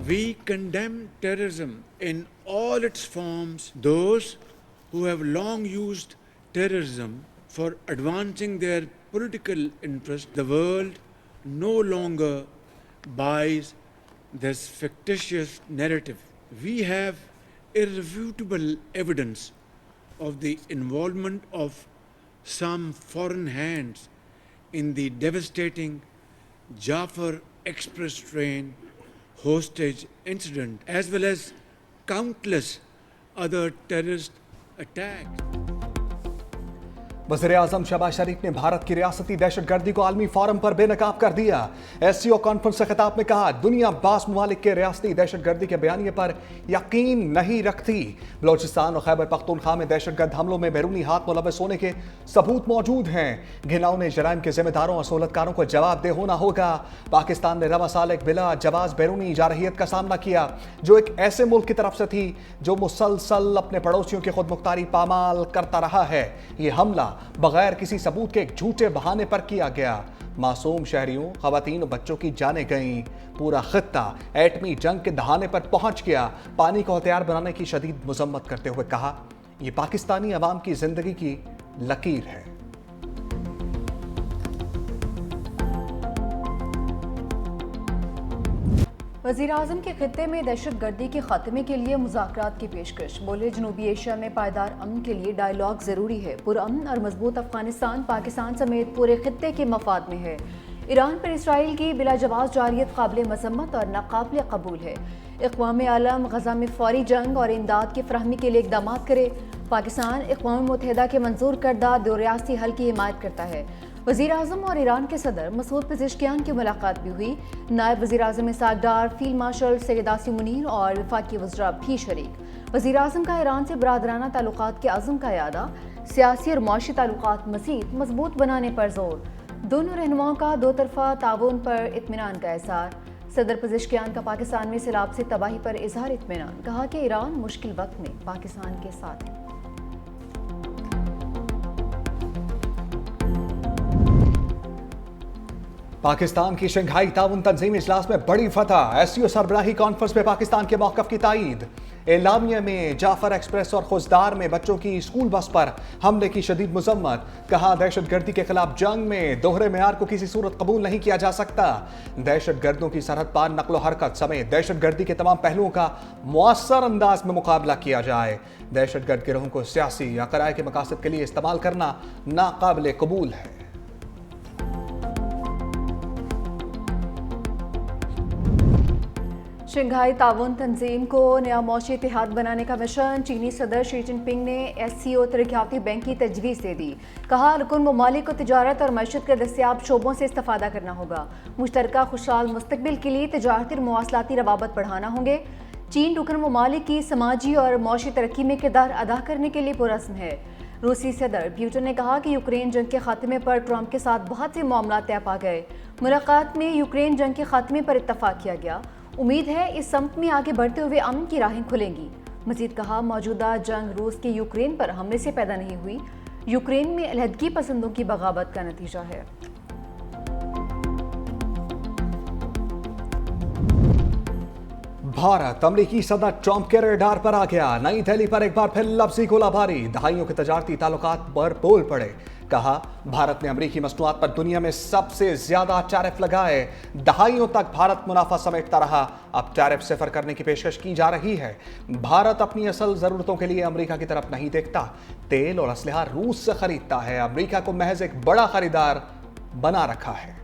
We condemn terrorism in all its forms. Those who have long used terrorism for advancing their political interests, the world no longer buys this fictitious narrative. We have irrefutable evidence of the involvement of some foreign hands in the devastating Jafar Express train hostage incident, as well as countless other terrorist attacks. वज़ीर-ए-आज़म शहबाज शरीफ ने भारत की रियासती दहशतगर्दी को आलमी forum पर बेनकाब कर दिया। SCO कॉन्फ्रेंस से खिताब में कहा, दुनिया बास ममालिक के रियासती दहशतगर्दी के बयानिए पर यकीन नहीं रखती। बलोचिस्तान और खैबर पख्तूनख्वा में दहशतगर्द हमलों में बैरूनी हाथ मुलव्वस होने के सबूत मौजूद हैं। घिनौने जराइम के जिम्मेदारों और सहूलतकारों को जवाबदेह होना होगा। पाकिस्तान ने रवा साल एक बिला जवाज बैरूनी जारहियत का सामना किया, जो एक ऐसे मुल्क की तरफ से थी जो मुसलसल अपने पड़ोसियों की खुद मुख्तारी पामाल करता रहा है। ये हमला बगैर किसी सबूत के एक झूठे बहाने पर किया गया। मासूम शहरियों, खवातीन और बच्चों की जानें गईं। पूरा खित्ता एटमी जंग के दहाने पर पहुंच गया। पानी को हथियार बनाने की शदीद मजम्मत करते हुए कहा, यह पाकिस्तानी अवाम की जिंदगी की लकीर है। वज़ीर-ए-आज़म के खित्ते में दहशतगर्दी के खात्मे के लिए मुज़ाकरात की पेशकश। बोले, जनूबी एशिया में पायदार अमन के लिए डायलॉग ज़रूरी है। पुरअमन और मजबूत अफगानिस्तान पाकिस्तान समेत पूरे खित्ते के मफाद में है। ईरान पर इसराइल की बिला जवाब जारियत काबिल मजम्मत और नाकाबिल कबूल है। इक़वाम आलम गजा में फौरी जंग और इमदाद की फरहमी के लिए इक़दाम करे। पाकिस्तान इक़वाम मुत्तहिदा के मंजूर करदा दो रियासती हल की हिमायत करता है। वज़ीर-ए-आज़म और ईरान के सदर मसूद पेज़ेश्कियान की मुलाकात भी हुई। नायब वज़ीर-ए-आज़म इसाक डार, फील्ड मार्शल सैयद आसिम मुनीर और वफाकी वज़रा भी शरीक। वज़ीर-ए-आज़म का ईरान से बरादराना ताल्लुकात के अज़्म का यादा, सियासी और माशी ताल्लुकात मज़ीद मजबूत बनाने पर जोर। दोनों रहनुमाओं का दो तरफ़ा ताउन पर इत्मीनान का एहसार। सदर पेज़ेश्कियान का पाकिस्तान में सैलाब से तबाही पर इजहार इत्मीनान, कहा कि ईरान मुश्किल वक्त में पाकिस्तान के साथ है। पाकिस्तान की शंघाई ताउन तंजीम इजलास में बड़ी फतह। SCO सरबराही कॉन्फ्रेंस में पाकिस्तान के मौक़िफ़ की तायीद। एलामिया में जाफर एक्सप्रेस और खुजदार में बच्चों की स्कूल बस पर हमले की शदीद मजम्मत। कहा, दहशतगर्दी के खिलाफ जंग में दोहरे मेयार को किसी सूरत कबूल नहीं किया जा सकता। दहशतगर्दों की सरहद पार नकलो हरकत समेत दहशतगर्दी के तमाम पहलुओं का मुअस्सर अंदाज में मुकाबला किया जाए। दहशतगर्द गिरोहों को सियासी या क़राए के मकासद के लिए इस्तेमाल करना नाकाबिल कबूल है। शंघाई ताउन तंजीम को नया मौशी इतिहाद बनाने का मिशन। चीनी सदर शी जिनपिंग ने SCO तरक्याती बैंक की तजवीज़ दे दी। कहा, रुकन ममालिक को तिजारत और मैशत के दस्तियाब शोबों से इस्तेफादा करना होगा। मुश्तरका खुशहाल मुस्तकबिल के लिए तिजारती और मवासलाती रवाबत बढ़ाना होंगे। चीन रुकन ममालिक की समाजी और मौशी तरक्की में किरदार अदा करने के लिए पुरज़्म है। रूसी सदर पुतिन ने कहा कि यूक्रेन जंग के खात्मे पर ट्रंप के साथ बहुत से मामला तय पा गए। मुलाकात में यूक्रेन जंग के खात्मे पर इत्तफाक किया गया। उम्मीद है इस सम्त में आगे बढ़ते हुए अमन की राहें खुलेंगी। मजीद कहा, मौजूदा जंग रूस के यूक्रेन पर हमले से पैदा नहीं हुई, यूक्रेन में अलहदगी पसंदों की बगावत का नतीजा है। भारत अमरीकी सदर ट्रंप के रडार पर आ गया। नई दिल्ली पर एक बार फिर लफ्जी गोलाबारी। दहाइयों के तजारती ताल्लुकात पर बोल पड़े। कहा, भारत ने अमरीकी मसनूआत पर दुनिया में सबसे ज्यादा टैरिफ लगाए। दहाइयों तक भारत मुनाफा समेटता रहा, अब टैरिफ सिफर करने की पेशकश की जा रही है। भारत अपनी असल जरूरतों के लिए अमरीका की तरफ नहीं देखता। तेल और असलहा रूस से खरीदता है। अमरीका को महज एक बड़ा खरीदार बना रखा है।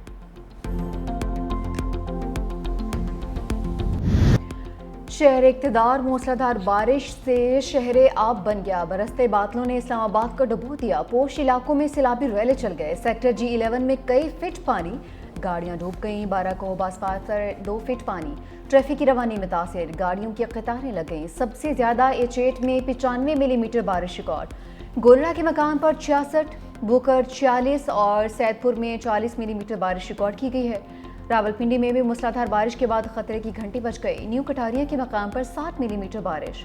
शहर इक़्तिदार मूसलाधार बारिश से शहर आब बन गया। बरसते बादलों ने इस्लामाबाद को डुबो दिया। पोश इलाकों में सैलाबी रैले चल गए। सेक्टर G11 में कई फीट पानी, गाड़ियां डूब गईं। 12 को बासपात पर 2 फीट पानी। ट्रैफिक की रवानी मुतासिर, गाड़ियों की कतारें लग गईं। सबसे ज्यादा H8 में 95 मिलीमीटर बारिश रिकॉर्ड। गोलरा के मकाम पर 66, बुकर 46 और सैदपुर में 40 मिलीमीटर बारिश रिकॉर्ड की गई है। रावलपिंडी में भी मूसलाधार बारिश के बाद खतरे की घंटी बज गई। न्यू कटारिया के मकाम पर 7 मिलीमीटर बारिश।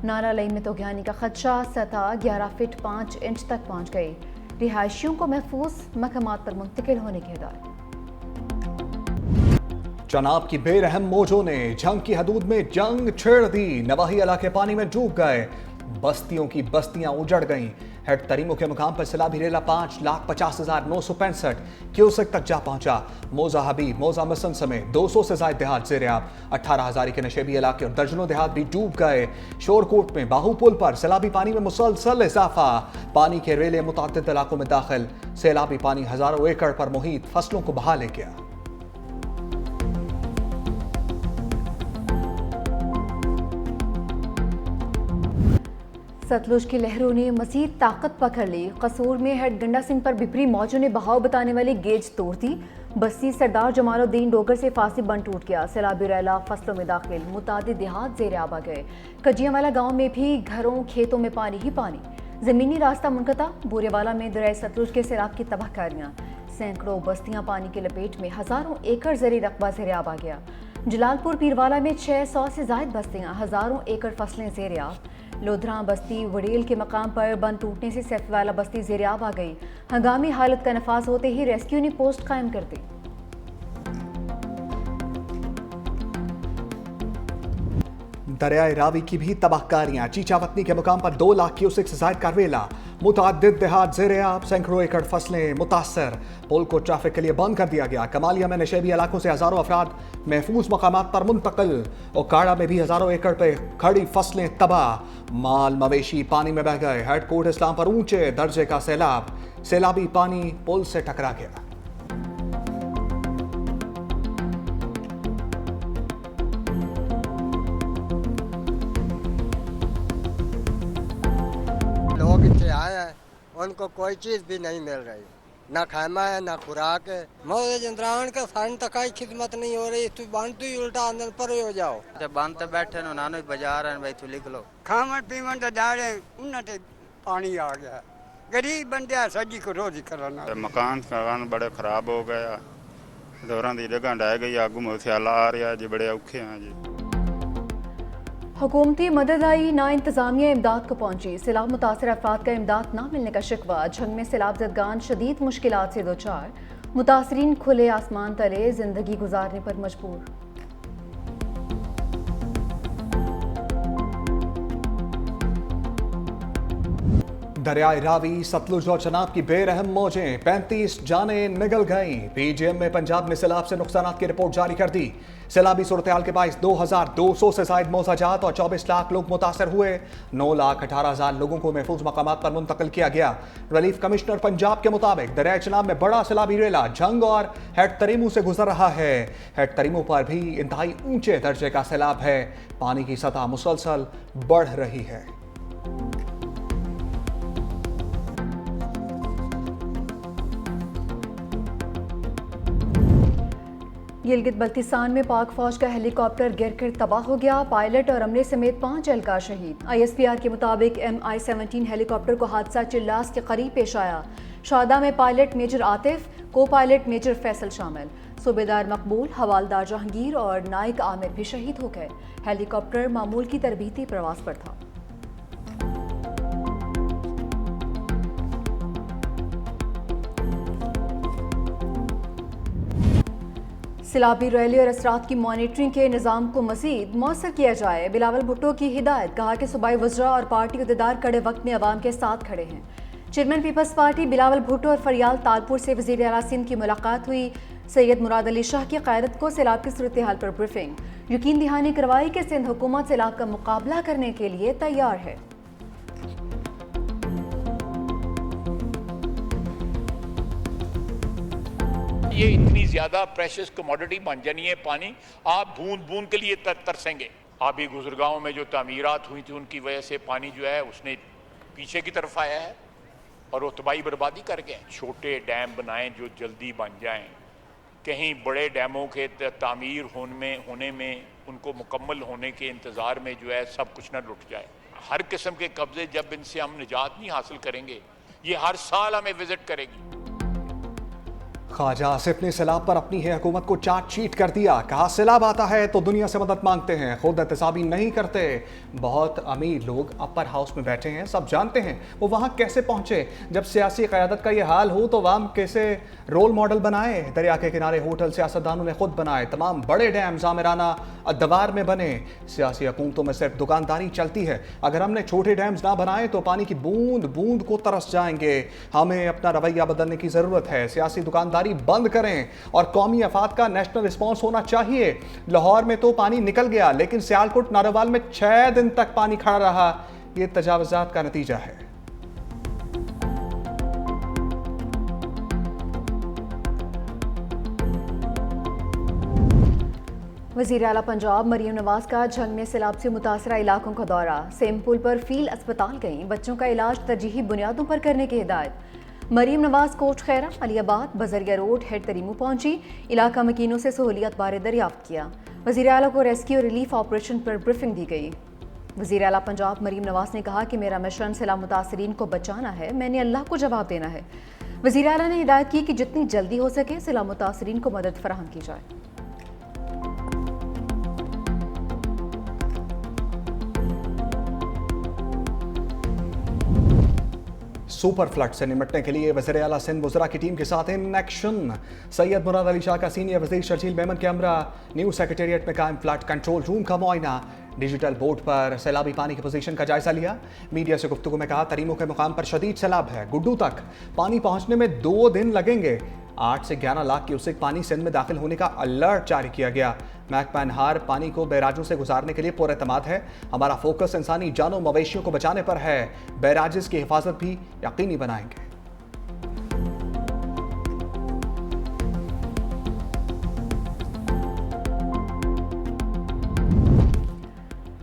नाला लई में तोगयानी का खदशा, सतह 11 फीट 5 इंच तक पहुंच गई। रिहायशियों को महफूज मकामात पर मुंतकिल होने की हिदायत। चनाब की बेरहम मौजों ने जंग की हदूद में जंग छेड़ दी। नवाही इलाके पानी में डूब गए, बस्तियों की बस्तियां उजड़ गईं। हेड तरीमो के मुकाम पर सैलाबी रेला 5,50,965 क्यूसेक तक जा पहुंचा। मौजा हबीब, मौजा मसन समेत 200 से ज्यादा देहात ज़ेर-ए-आब। 18,000 के नशेबी इलाके और दर्जनों देहात भी डूब गए। शोरकोट में बाहू पुल पर सैलाबी पानी में मुसलसल इजाफा। पानी के रेले मुतअद्दिद इलाकों में दाखिल। सैलाबी पानी हजारों एकड़ पर मुहित फसलों को बहा ले गया। सतलुज की लहरों ने मजीद ताकत पकड़ ली। कसूर में हेड गंडा सिंह पर बिपरी मौजों ने बहाव बताने वाली गेज तोड़ दी। बस्ती सरदार जमालुद्दीन डोगर से फांसी बंद टूट गया। सैलाबी रैला फसलों में दाखिल, मुतादिद देहात ज़ेर-ए-आब आ गए। कजियावाला गांव में भी घरों खेतों में पानी ही पानी। ज़मीनी रास्ता मुनक़ता। बोरेवाला में दरिया सतलुज के सैलाब की तबाहकारियाँ। सैकड़ों बस्तियाँ पानी की लपेट में, हज़ारों एकड़ ज़री रकबा ज़ेर-ए-आब आ गया। जलालपुर पीरवाला में 600 से ज़ायद बस्तियाँ, हज़ारों एकड़ फसलें ज़ेर-ए-आब। लोधरा बस्ती वड़ेल के मकाम पर बंद टूटने से सैफवाला बस्ती ज़ेर-ए-आब आ गई। हंगामी हालत का नफाज होते ही रेस्क्यू ने पोस्ट कायम कर दी। दरियाए रावी की भी तबाहकारियां। चीचावतनी के मुकाम पर 2 लाख क्यूसेक से ज्यादा कार्वेला। मुतअद्दिद देहात ज़ेर-ए-आब, सैकड़ों एकड़ फसलें मुतासर। पुल को ट्रैफिक के लिए बंद कर दिया गया। कमालिया में नशेबी इलाकों से हजारों अफराद महफूज मकामात पर मुंतकिल। ओकाड़ा में भी हजारों एकड़ पे खड़ी फसलें तबाह। माल मवेशी पानी में बह गए। हेड कोर्ट इस्लाम पर ऊंचे दर्जे का सैलाब। सैलाबी पानी पुल से टकरा गया। लोग इतने आए हैं, उनको कोई चीज़ भी नहीं मिल रही, ना खाना है ना खुराक है। मोदी जंद्रावन का सान तक ही खिदमत नहीं हो रही, तू बांध तू ही उल्टा अंदर पर हो जाओ। जब बांध तो बैठे नो नानो बाजार है भाई, तू लिख लो। खावन पीवन तो डाले उन्नत पानी आ गया, गरीब बंदे सजी को रोज करना। मकान बड़े खराब हो गया, डोरां दी जगह ढह गई, आगू मुसियाला आ रहा जी, बड़े औखे हैं जी। हुकूमती मदद आई, ना इंतजामिया इमदाद को पहुंची। सैलाब मुतासर अफराद का इमदाद ना मिलने का शिकवा। झंग में सैलाब ज़दगान शदीद मुश्किलात से दो चार। मुतासरीन खुले आसमान तले जिंदगी गुजारने पर मजबूर। दरियाए रावी, सतलुज और चनाब की बेरहम मौजें, 35 जाने निगल गईं। पीजीएम में पंजाब ने सैलाब से नुकसानात की रिपोर्ट जारी कर दी। सैलाबी सूरत-ए-हाल के बाइस 2,200 से ज्यादा मौजाजात और 24 लाख लोग मुतासर हुए। 9,18,000 लोगों को महफूज मकामात पर मुंतकिल किया गया। रिलीफ कमिश्नर पंजाब के मुताबिक दरियाए चनाब में बड़ा सैलाबी रेला झंग और हेड तरीमू से गुजर रहा है। हेड तरीमू पर भी इंतहाई ऊंचे दर्जे का सैलाब है। पानी की सतह मुसलसल बढ़ रही है। गिलगित बल्तिस्तान में पाक फौज का हेलीकॉप्टर गिरकर तबाह हो गया। पायलट और अमले समेत 5 एहलकार शहीद। ISPR के मुताबिक MI-17 हेलीकॉप्टर को हादसा चिल्लास के करीब पेश आया। शहादा में पायलट मेजर आतिफ, को पायलट मेजर फैसल शामिल। सूबेदार मकबूल, हवालदार जहांगीर और नाइक आमिर भी शहीद हो गए। हेलीकॉप्टर मामूल की तरबीती प्रवास पर था। सैलाबी रैली और असरात की मॉनिटरिंग के निज़ाम को मज़ीद मौसर किया जाए। बिलावल भुट्टो की हिदायत। कहा कि सूबाई वज़रा और पार्टी अहदेदार कड़े वक्त में अवाम के साथ खड़े हैं। Chairman People's Party Bilawal Bhutto और फरियाल तालपुर से वज़ीर आला सिंध की मुलाकात हुई। सैयद मुराद अली शाह की क़यादत को सैलाब की सूरत हाल पर ब्रीफिंग। यकीन दहानी करवाई कि सिंध हुकूमत सैलाब का मुकाबला करने के लिए तैयार है। ये इतनी ज्यादा प्रेशियस कमोडिटी बन जानी है पानी, आप बूंद बूंद के लिए तरसेंगे। आबी गुजरगाहों में जो तामीरात हुई थी उनकी वजह से पानी जो है उसने पीछे की तरफ आया है और वो तबाही बर्बादी कर गए। छोटे डैम बनाएं जो जल्दी बन जाएं, कहीं बड़े डैमों के तामीर होने में उनको मुकम्मल होने के इंतज़ार में जो है सब कुछ न लुट जाए। हर किस्म के कब्जे जब इनसे हम निजात नहीं हासिल करेंगे, ये हर साल हमें विजिट करेगी। ख्वाजा आसिफ ने सैलाब पर अपनी है हुकूमत को चार्जशीट कर दिया। कहा सैलाब आता है तो दुनिया से मदद मांगते हैं, खुद एहतसाबी नहीं करते। बहुत अमीर लोग अपर हाउस में बैठे हैं, सब जानते हैं वो वहाँ कैसे पहुँचे। जब सियासी क़यादत का ये हाल हो तो वाम कैसे रोल मॉडल बनाए। दरिया के किनारे होटल सियासतदानों ने खुद बनाए, तमाम बड़े डैम जामिराना अदवार में बने। सियासी हुकूमतों में सिर्फ दुकानदारी चलती है। अगर हमने छोटे डैम्स ना बनाए तो पानी की बूंद बूंद को तरस जाएंगे। हमें अपना रवैया बदलने की ज़रूरत है। सियासी दुकानदारी बंद करें और कौमी अफाद का नेशनल रिस्पॉन्स होना चाहिए। लाहौर में तो पानी निकल गया, लेकिन सियालकोट नारोवाल में 6 दिन तक पानी खड़ा रहा। ये तजावुज़ात का नतीजा है। वज़ीर आला पंजाब मरीम नवाज का झंग में सैलाब से मुतासरा इलाकों का दौरा। सेम पुल पर फील्ड अस्पताल गईं, बच्चों का इलाज तरजीही बुनियादों पर करने की हिदायत। मरीम नवाज कोट खैरा, अलीबाद, बजरिया रोड, हेड तरीमू पहुंची, इलाका मकीनों से सहूलियत बारे दरियाफ्त किया। वज़ीर आला को रेस्क्यू और रिलीफ ऑपरेशन पर ब्रीफिंग दी गई। वज़ीर आला पंजाब मरीम नवाज ने कहा कि मेरा मिशन सैलाब मुतासरीन को बचाना है, मैंने अल्लाह को जवाब देना है। वज़ीर आला ने हिदायत की कि जितनी जल्दी हो सके सैलाब मुतासरीन को मदद फराहम की जाए। सुपर फ्लड से निपटने के लिए वज़ीर आला सिंध वज़रा की टीम के साथ इन एक्शन। सैयद मुराद अली शाह का सीनियर वज़ीर शर्जील मेमन के हमरा न्यू सेक्रेटेरिएट में कायम फ्लड कंट्रोल रूम का मुआयना। डिजिटल बोर्ड पर सैलाबी पानी की पोजीशन का जायजा लिया। मीडिया से गुफ्तगू में कहा तरीमों के मुकाम पर शदीद सैलाब है, गुड्डू तक पानी पहुंचने में 2 दिन लगेंगे। 8 से 11 लाख क्यूसेक पानी सिंध में दाखिल होने का अलर्ट जारी किया गया। महकमा अनहार पानी को बैराजों से गुजारने के लिए पुरएतमाद है। हमारा फोकस इंसानी जानों मवेशियों को बचाने पर है। बैराजेस की हिफाजत भी यकीनी बनाएंगे।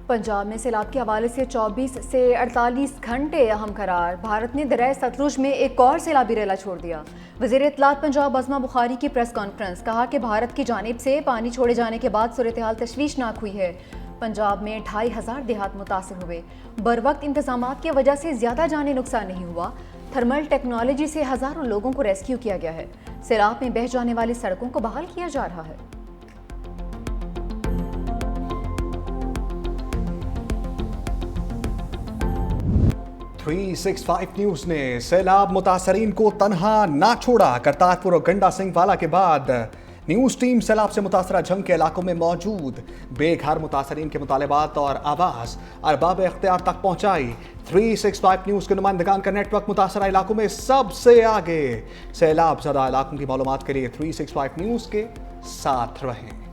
पंजाब में सैलाब के हवाले से 24 से 48 घंटे अहम करार। भारत ने दरिया सतलुज में एक और सैलाबी रेला छोड़ दिया। वज़ीर इत्तलात पंजाब अज़मा बुखारी की प्रेस कॉन्फ्रेंस, कहा कि भारत की जानिब से पानी छोड़े जाने के बाद सूरत हाल तशवीशनाक हुई है। पंजाब में 2500 देहात मुतासर हुए। बर वक्त इंतजामात की वजह से ज़्यादा जानी नुकसान नहीं हुआ। थर्मल टेक्नोलॉजी से हज़ारों लोगों को रेस्क्यू किया गया है। सैलाब में बह जाने वाली सड़कों को बहाल किया जा रहा है। न्यूज़ ने सैलाब मुतासरीन को तनहा ना छोड़ा। करतारपुर और गंडा सिंह वाला के बाद न्यूज़ टीम सैलाब से मुतासरा जंग के इलाकों में मौजूद। बेघर मुतासरीन के मुतालबात और आवाज़ अरबाब इख्तियार तक पहुँचाई। 365 न्यूज़ के नुमाइंदगान का नेटवर्क मुतासरा इलाकों में सबसे आगे। सैलाब ज़दा इलाकों की मालूमात के लिए 365 न्यूज़ के साथ रहें।